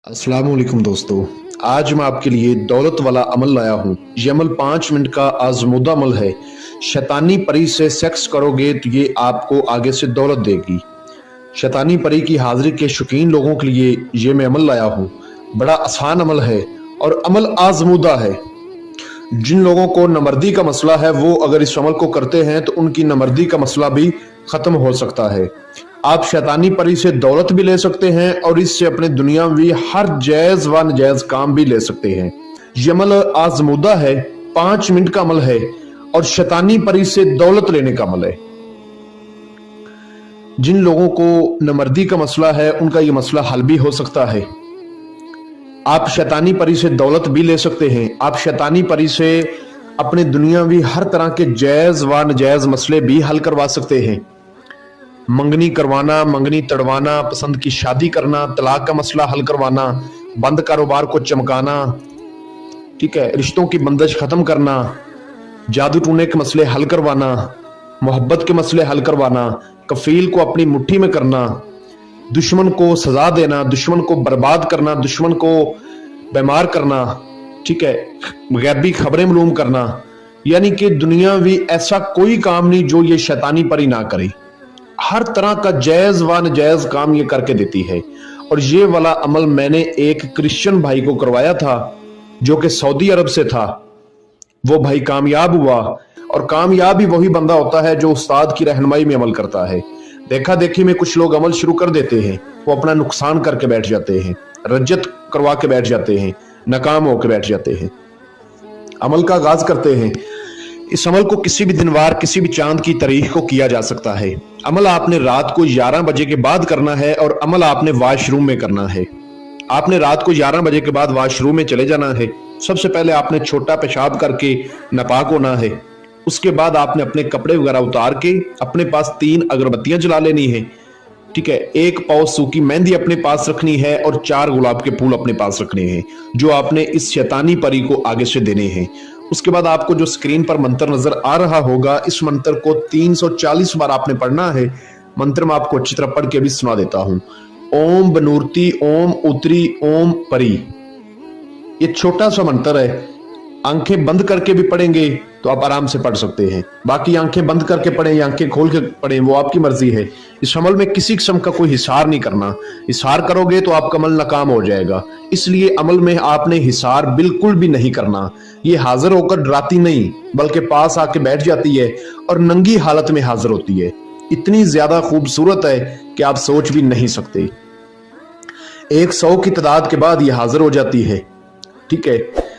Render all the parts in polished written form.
अस्सलाम वालेकुम दोस्तों। आज मैं आपके लिए दौलत वाला अमल लाया हूँ। ये अमल 5 मिनट का आजमूदा अमल है। शैतानी परी से सेक्स करोगे तो ये आपको आगे से दौलत देगी। शैतानी परी की हाजिरी के शौकीन लोगों के लिए ये मैं अमल लाया हूँ। बड़ा आसान अमल है और अमल आजमूदा है। जिन लोगों को नमर्दी का मसला है वो अगर इस अमल को करते हैं तो उनकी नमर्दी का मसला भी खत्म हो सकता है। आप शैतानी परी से दौलत भी ले सकते हैं और इससे अपने दुनियावी हर जायज व नजायज काम भी ले सकते हैं। ये अमल आजमूदा है, 5 मिनट का अमल है और शैतानी परी से दौलत लेने का अमल है। जिन लोगों को नमर्दी का मसला है उनका ये मसला हल भी हो सकता है। आप शैतानी परी से दौलत भी ले सकते हैं। आप शैतानी परी से अपने दुनियावी हर तरह के जायज व नजायज मसले भी हल करवा सकते हैं। मंगनी करवाना, मंगनी तड़वाना, पसंद की शादी करना, तलाक का मसला हल करवाना, बंद कारोबार को चमकाना, ठीक है, रिश्तों की बंदिश खत्म करना, जादू टूने के मसले हल करवाना, मोहब्बत के मसले हल करवाना, कफील को अपनी मुट्ठी में करना, दुश्मन को सजा देना, दुश्मन को बर्बाद करना, दुश्मन को बीमार करना, ठीक है, गैबी खबरें मालूम करना। यानी कि दुनियावी ऐसा कोई काम नहीं जो ये शैतानी परी ना करे। हर तरह का जायज व नजायज काम ये करके देती है। और ये वाला अमल मैंने एक क्रिश्चियन भाई को करवाया था जो कि सऊदी अरब से था। वो भाई कामयाब हुआ और कामयाब ही वही बंदा होता है जो उस्ताद की रहनुमाई में अमल करता है। देखा देखी में कुछ लोग अमल शुरू कर देते हैं, वो अपना नुकसान करके बैठ जाते हैं, रज्जत करवा के बैठ जाते हैं, नाकाम होकर बैठ जाते हैं। अमल का आगाज करते हैं। इस अमल को किसी भी दिनवार, किसी भी चांद की तारीख को किया जा सकता है। अमल आपने रात को 11 बजे के बाद करना है और अमल आपने वॉशरूम में करना है। आपने रात को 11 बजे के बाद वॉशरूम में चले जाना है। सबसे पहले आपने छोटा पेशाब करके नापाक होना है। उसके बाद आपने अपने कपड़े वगैरह उतार के अपने पास 3 अगरबत्तियां जला लेनी है, ठीक है, 1 पाव सूखी मेहंदी अपने पास रखनी है और 4 गुलाब के फूल अपने पास रखने हैं जो आपने इस शैतानी परी को आगे से देने हैं। उसके बाद आपको जो स्क्रीन पर मंत्र नजर आ रहा होगा, इस मंत्र को 340 बार आपने पढ़ना है। मंत्र में आपको अच्छी तरह पढ़ के भी सुना देता हूं। ओम बनूरती, ओम उतरी, ओम परी। ये छोटा सा मंत्र है। आंखें बंद करके भी पढ़ेंगे तो आप आराम से पढ़ सकते हैं। बाकी आंखें बंद करके पढ़ें या आंखें खोल के पढ़ें वो आपकी मर्जी है। इस अमल में किसी किस्म का कोई हिसार नहीं करना। हिसार करोगे तो आपका अमल नाकाम हो जाएगा। इसलिए अमल में आपने हिसार बिल्कुल भी नहीं करना। ये हाजिर होकर डराती नहीं बल्कि पास आके बैठ जाती है और नंगी हालत में हाजिर होती है। इतनी ज्यादा खूबसूरत है कि आप सोच भी नहीं सकते। 100 की तादाद के बाद ये हाजिर हो जाती है, ठीक है।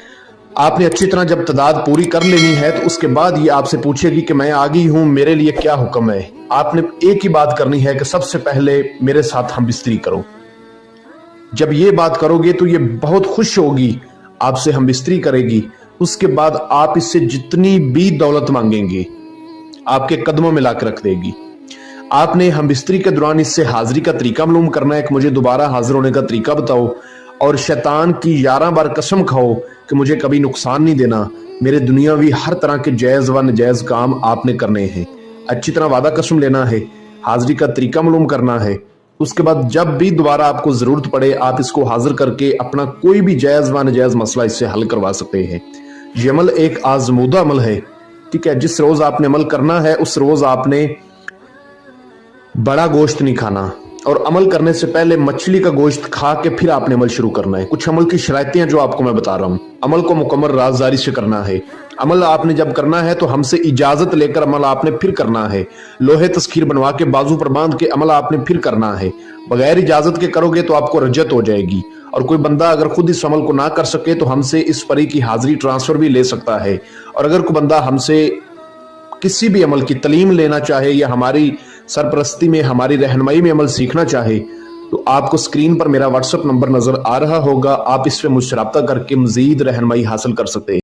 आपने अच्छी तरह जब तादाद पूरी कर लेनी है तो उसके बाद ये आपसे पूछेगी कि मैं आ गई हूं, मेरे लिए क्या हुक्म है। आपने एक ही बात करनी है कि सबसे पहले मेरे साथ हम बिस्तरी करो। जब ये बात करोगे तो ये बहुत खुश होगी, आपसे हम बिस्तरी करेगी। उसके बाद आप इससे जितनी भी दौलत मांगेंगे आपके कदमों में लाकर रख देगी। आपने हम बिस्तरी के दौरान इससे हाजिरी का तरीका मालूम करना है कि मुझे दोबारा हाजिर होने का तरीका बताओ और शैतान की 11 बार कसम खाओ कि मुझे कभी नुकसान नहीं देना। मेरे दुनियावी हर तरह के जायज व नजायज काम आपने करने हैं। अच्छी तरह वादा कसम लेना है, हाजिरी का तरीका मालूम करना है। उसके बाद जब भी दोबारा आपको जरूरत पड़े आप इसको हाजिर करके अपना कोई भी जायज व नजायज मसला इससे हल करवा सकते हैं। ये अमल एक आजमूदा अमल है, ठीक है। जिस रोज आपने अमल करना है उस रोज आपने बड़ा गोश्त नहीं खाना और अमल करने से पहले मछली का गोश्त खा के फिर आपने अमल शुरू करना है। कुछ अमल की शरायतें हैं जो आपको मैं बता रहा हूं। अमल को मुकम्मल राजदारी से करना है। अमल आपने जब करना है तो हमसे इजाजत लेकर अमल आपने फिर करना है। लोहे तस्खीर बनवा के बाजू पर बांध के अमल आपने फिर करना है। बगैर इजाजत के करोगे तो आपको रज्जत हो जाएगी। और कोई बंदा अगर खुद इस अमल को ना कर सके तो हमसे इस परी की हाजिरी ट्रांसफर भी ले सकता है। और अगर कोई बंदा हमसे किसी भी अमल की तालीम लेना चाहे या हमारी सरपरस्ती में, हमारी रहनुमाई में अमल सीखना चाहे तो आपको स्क्रीन पर मेरा व्हाट्सएप नंबर नजर आ रहा होगा। आप इस पे मुझसे राब्ता करके मजीद रहनुमाई हासिल कर सकते हैं।